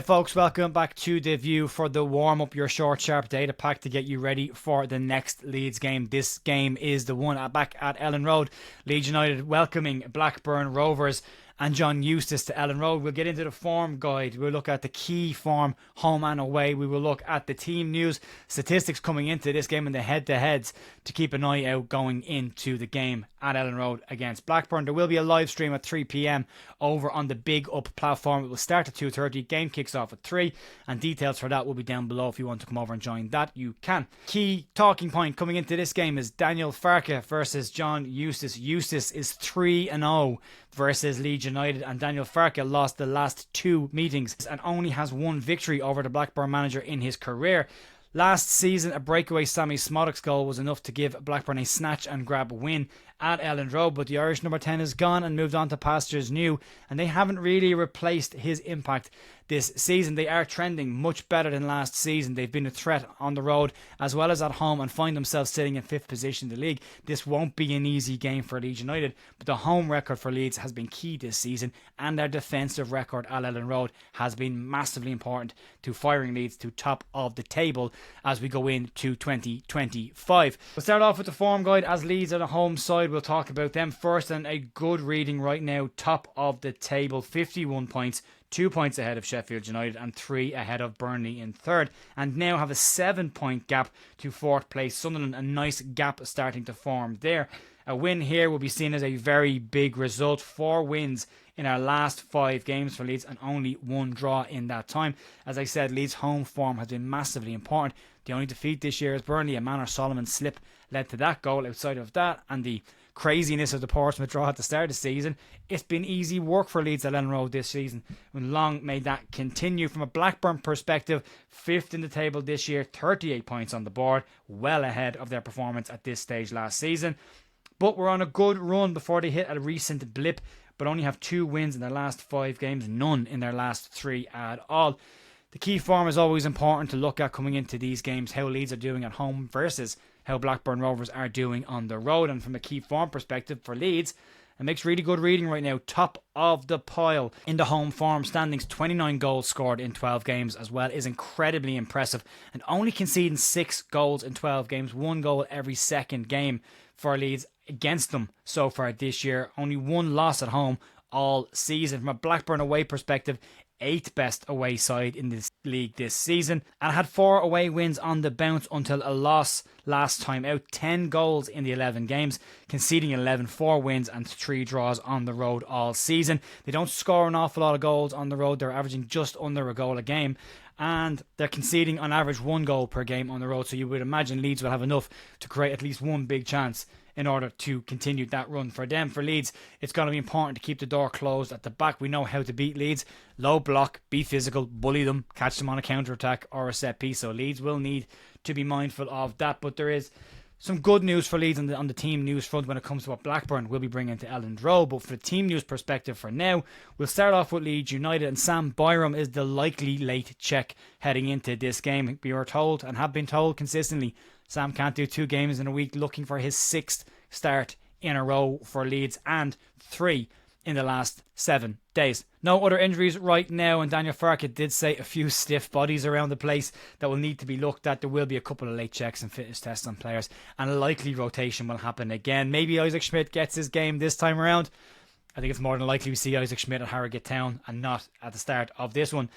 Hi folks, welcome back to The View for the warm-up, your short, sharp data pack to get you ready for the next Leeds game. This game is the one back at Ellen Road. Leeds United welcoming Blackburn Rovers and John Eustace to Ellen Road. We'll get into the form guide. We'll look at the key form, home and away. We will look at the team news, statistics coming into this game and the head-to-heads to keep an eye out going into the game at Ellen Road against Blackburn. There will be a live stream at 3 p.m. over on the Big Up platform. It will start at 2:30. Game kicks off at 3, and details for that will be down below. If you want to come over and join that, you can. Key talking point coming into this game is Daniel Farke versus John Eustace. Eustace is 3-0 versus Leeds United, and Daniel Farke lost the last 2 meetings and only has 1 victory over the Blackburn manager in his career. Last season, a breakaway Sammy Smoddock's goal was enough to give Blackburn a snatch and grab win at Ellen Road, but the Irish number 10 is gone and moved on to pastures new, and they haven't really replaced his impact this season. They are trending much better than last season. They've been a threat on the road as well as at home and find themselves sitting in 5th position in the league. This won't be an easy game for Leeds United, but the home record for Leeds has been key this season, and their defensive record at Ellen Road has been massively important to firing Leeds to top of the table as we go into 2025. We'll start off with the form guide as Leeds are the home side. We'll talk about them first, and a good reading right now, top of the table, 51 points, 2 points ahead of Sheffield United and 3 ahead of Burnley in third, and now have a 7-point gap to 4th place Sunderland. A nice gap starting to form there. A win here will be seen as a very big result. 4 wins in our last 5 games for Leeds and only 1 draw in that time. As I said, Leeds' home form has been massively important. The only defeat this year is Burnley. A Manor Solomon slip led to that goal. Outside of that and the craziness of the Portsmouth draw at the start of the season, it's been easy work for Leeds at Ellen Road this season, and long may that continue. From a Blackburn perspective, 5th in the table this year, 38 points on the board, well ahead of their performance at this stage last season. But we're on a good run before they hit a recent blip, but only have 2 wins in their last 5 games, none in their last 3 at all. The key form is always important to look at coming into these games, how Leeds are doing at home versus how Blackburn Rovers are doing on the road. And from a key form perspective for Leeds, it makes really good reading right now. Top of the pile in the home form standings. 29 goals scored in 12 games as well is incredibly impressive, and only conceding 6 goals in 12 games, 1 goal every second game for Leeds against them so far this year. Only 1 loss at home all season. From a Blackburn away perspective, 8th best away side in this league this season, and had 4 away wins on the bounce until a loss last time out. 10 goals in the 11 games, conceding 11, 4 wins and 3 draws on the road all season. They don't score an awful lot of goals on the road. They're averaging just under a goal a game, and they're conceding on average 1 goal per game on the road, so you would imagine Leeds will have enough to create at least 1 big chance in order to continue that run for them. For Leeds, it's going to be important to keep the door closed at the back. We know how to beat Leeds. Low block, be physical, bully them, catch them on a counter-attack or a set piece. So Leeds will need to be mindful of that. But there is some good news for Leeds on the team news front when it comes to what Blackburn will be bringing to Ellen Road. But for the team news perspective for now, we'll start off with Leeds United, and Sam Byram is the likely late check heading into this game. We are told and have been told consistently Sam can't do 2 games in a week, looking for his 6th start in a row for Leeds and 3 in the last 7 days. No other injuries right now, and Daniel Farke did say a few stiff bodies around the place that will need to be looked at. There will be a couple of late checks and fitness tests on players, and a likely rotation will happen again. Maybe Isaac Schmidt gets his game this time around. I think it's more than likely we see Isaac Schmidt at Harrogate Town and not at the start of this one.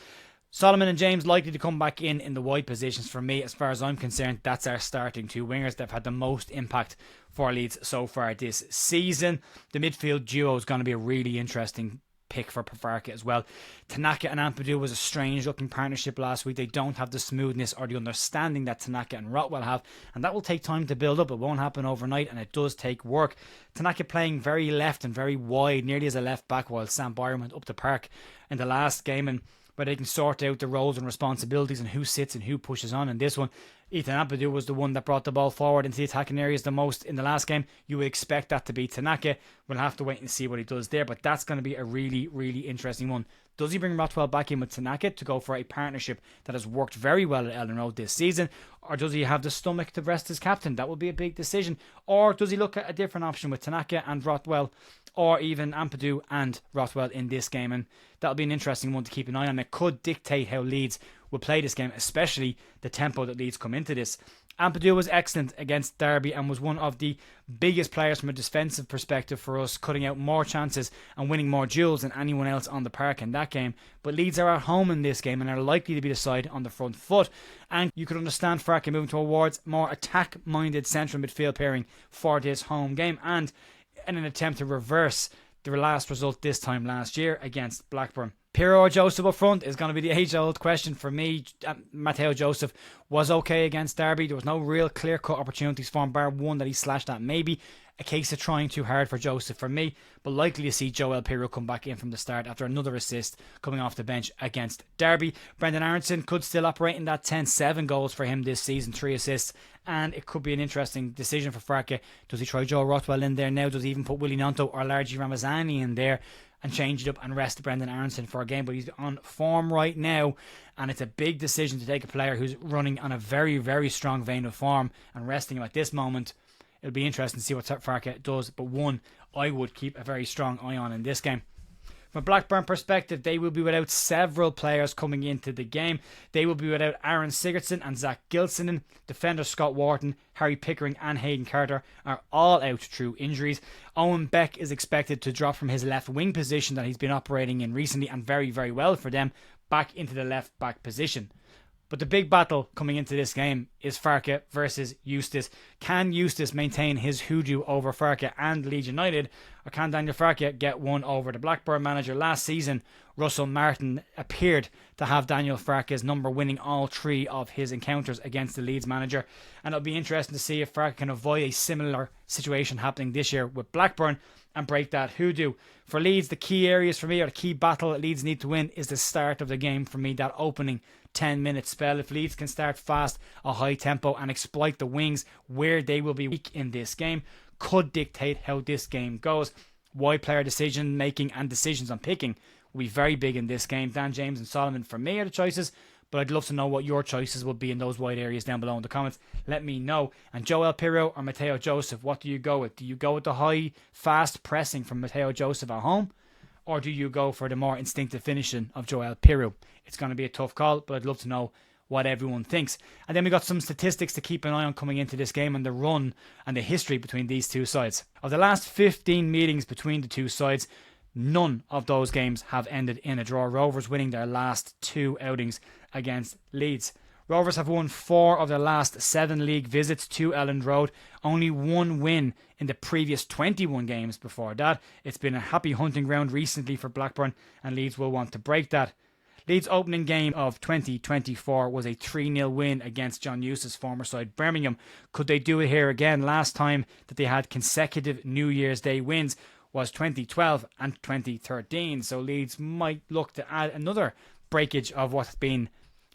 Solomon and James likely to come back in the wide positions. For me, as far as I'm concerned, that's our starting 2 wingers. They've had the most impact for Leeds so far this season. The midfield duo is going to be a really interesting pick for Farke as well. Tanaka and Ampadu was a strange looking partnership last week. They don't have the smoothness or the understanding that Tanaka and Rotwell have, and that will take time to build up. It won't happen overnight, and it does take work. Tanaka playing very left and very wide, nearly as a left back, while Sam Byram went up the park in the last game, and where they can sort out the roles and responsibilities and who sits and who pushes on in this one. Ethan Ampadu was the one that brought the ball forward into the attacking areas the most in the last game. You would expect that to be Tanaka. We'll have to wait and see what he does there, but that's going to be a really, really interesting one. Does he bring Rothwell back in with Tanaka to go for a partnership that has worked very well at Ellen Road this season? Or does he have the stomach to rest his captain? That would be a big decision. Or does he look at a different option with Tanaka and Rothwell, or even Ampadu and Rothwell in this game? And that'll be an interesting one to keep an eye on. It could dictate how Leeds will play this game, especially the tempo that Leeds come into this. Ampadu was excellent against Derby and was one of the biggest players from a defensive perspective for us, cutting out more chances and winning more duels than anyone else on the park in that game. But Leeds are at home in this game and are likely to be the side on the front foot. And you could understand Farke moving towards more attack-minded central midfield pairing for this home game, and in an attempt to reverse the last result this time last year against Blackburn. Pirro or Joseph up front is going to be the age-old question for me. Matteo Joseph was okay against Derby. There was no real clear-cut opportunities for him, bar one that he slashed at. Maybe a case of trying too hard for Joseph for me, but likely to see Joel Pirro come back in from the start after another assist coming off the bench against Derby. Brendan Aronson could still operate in that 10-7 goals for him this season, 3 assists, and it could be an interesting decision for Farke. Does he try Joe Rothwell in there now? Does he even put Willie Nanto or Largi Ramazani in there and change it up and rest Brendan Aronson for a game? But he's on form right now, and it's a big decision to take a player who's running on a very, very strong vein of form and resting him at this moment. It'll be interesting to see what Farke does, but one I would keep a very strong eye on in this game. From a Blackburn perspective, they will be without several players coming into the game. They will be without Aaron Sigurdsson and Zach Gilsonen. Defender Scott Wharton, Harry Pickering and Hayden Carter are all out through injuries. Owen Beck is expected to drop from his left wing position that he's been operating in recently, and very, very well for them, back into the left back position. But the big battle coming into this game is Farke versus Eustace. Can Eustace maintain his hoodoo over Farke and Leeds United, or can Daniel Farke get one over the Blackburn manager? Last season, Russell Martin appeared to have Daniel Farke's number, winning all 3 of his encounters against the Leeds manager. And it'll be interesting to see if Farke can avoid a similar situation happening this year with Blackburn and break that hoodoo. For Leeds, the key areas for me, or the key battle that Leeds need to win, is the start of the game for me, that opening 10-minute spell. If Leeds can start fast, a high tempo, and exploit the wings where they will be weak in this game, could dictate how this game goes. Wide player decision making and decisions on picking will be very big in this game. Dan James and Solomon for me are the choices, but I'd love to know what your choices will be in those wide areas down below in the comments. Let me know. And Joel Pirro or Matteo Joseph, what do you go with? Do you go with the high, fast pressing from Matteo Joseph at home, or do you go for the more instinctive finishing of Joel Pirro? It's going to be a tough call, but I'd love to know what everyone thinks. And then we got some statistics to keep an eye on coming into this game, and the run and the history between these two sides. Of the last 15 meetings between the two sides, none of those games have ended in a draw. Rovers winning their last 2 outings against Leeds. Rovers have won 4 of their last 7 league visits to Elland Road. Only 1 win in the previous 21 games before that. It's been a happy hunting ground recently for Blackburn, and Leeds will want to break that. Leeds' opening game of 2024 was a 3-0 win against John Eustace's former side Birmingham. Could they do it here again? Last time that they had consecutive New Year's Day wins was 2012 and 2013. So Leeds might look to add another breakage of what's been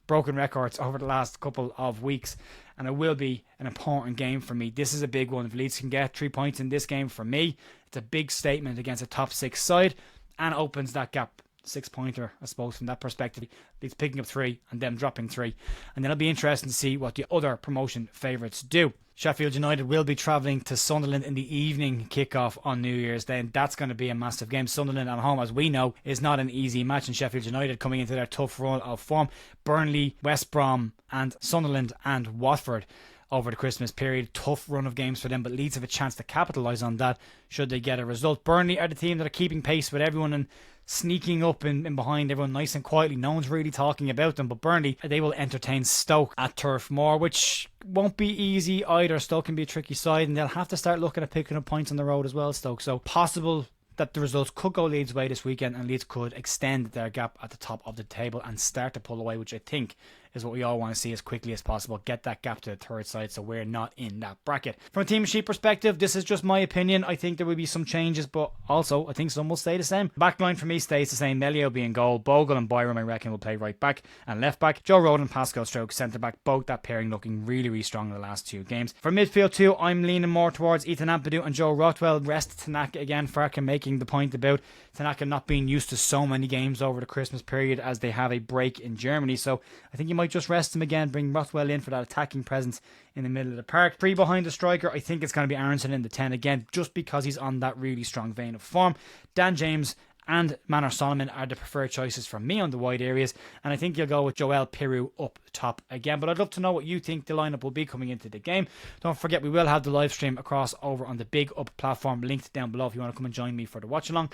broken records over the last couple of weeks, and it will be an important game for me. This is a big one. If Leeds can get 3 points in this game, for me, it's a big statement against a top 6 side and opens that gap. 6-pointer, I suppose, from that perspective. Leeds picking up 3 and them dropping 3. And then it'll be interesting to see what the other promotion favourites do. Sheffield United will be travelling to Sunderland in the evening kickoff on New Year's Day, and that's going to be a massive game. Sunderland at home, as we know, is not an easy match, and Sheffield United coming into their tough run of form. Burnley, West Brom and Sunderland and Watford over the Christmas period. Tough run of games for them, but Leeds have a chance to capitalise on that should they get a result. Burnley are the team that are keeping pace with everyone and sneaking up in behind everyone nice and quietly. No one's really talking about them, but Burnley, they will entertain Stoke at Turf Moor, which won't be easy either. Stoke can be a tricky side, and they'll have to start looking at picking up points on the road as well, Stoke. So possible that the results could go Leeds' way this weekend, and Leeds could extend their gap at the top of the table and start to pull away, which I think is what we all want to see as quickly as possible. Get that gap to the third side so we're not in that bracket. From a team sheet perspective, this is just my opinion. I think there will be some changes, but also I think some will stay the same. Backline for me stays the same. Melio will be in goal. Bogle and Byram, I reckon, will play right back and left back. Joe Roden and Pascal Stroke centre back. Both that pairing looking really, really strong in the last 2 games. For midfield too, I'm leaning more towards Ethan Ampadu and Joe Rothwell. Rest Tanaka again. Farken making the point about Tanaka not being used to so many games over the Christmas period as they have a break in Germany. So I think you might just rest him again, bring Rothwell in for that attacking presence in the middle of the park. 3 behind the striker, I think it's going to be Aronson in the 10 again, just because he's on that really strong vein of form. Dan James and Manor Solomon are the preferred choices from me on the wide areas, and I think you'll go with Joel Piroux up top again. But I'd love to know what you think the lineup will be coming into the game. Don't forget, we will have the live stream across over on the Big Up platform, linked down below if you want to come and join me for the watch along.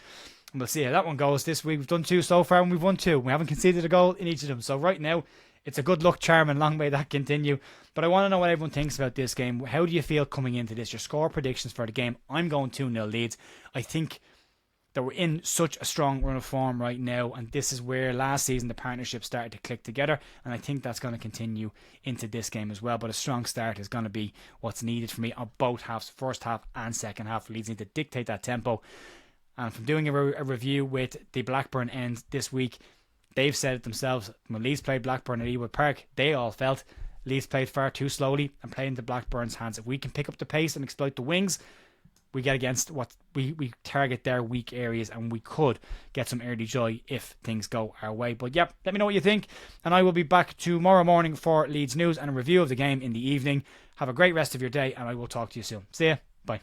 And we'll see how that one goes this week. We've done 2 so far and we've won 2. We haven't conceded a goal in each of them. So right now, it's a good luck charm and long may that continue. But I want to know what everyone thinks about this game. How do you feel coming into this? Your score predictions for the game. I'm going 2-0 Leeds. I think that we're in such a strong run of form right now, and this is where last season the partnership started to click together, and I think that's going to continue into this game as well. But a strong start is going to be what's needed for me on both halves, first half and second half. Leeds need to dictate that tempo. And from doing a review with the Blackburn end this week, they've said it themselves. When Leeds played Blackburn at Ewood Park, they all felt Leeds played far too slowly and played into Blackburn's hands. If we can pick up the pace and exploit the wings, we get against what we target their weak areas, and we could get some early joy if things go our way. But yep, let me know what you think, and I will be back tomorrow morning for Leeds news and a review of the game in the evening. Have a great rest of your day, and I will talk to you soon. See ya. Bye.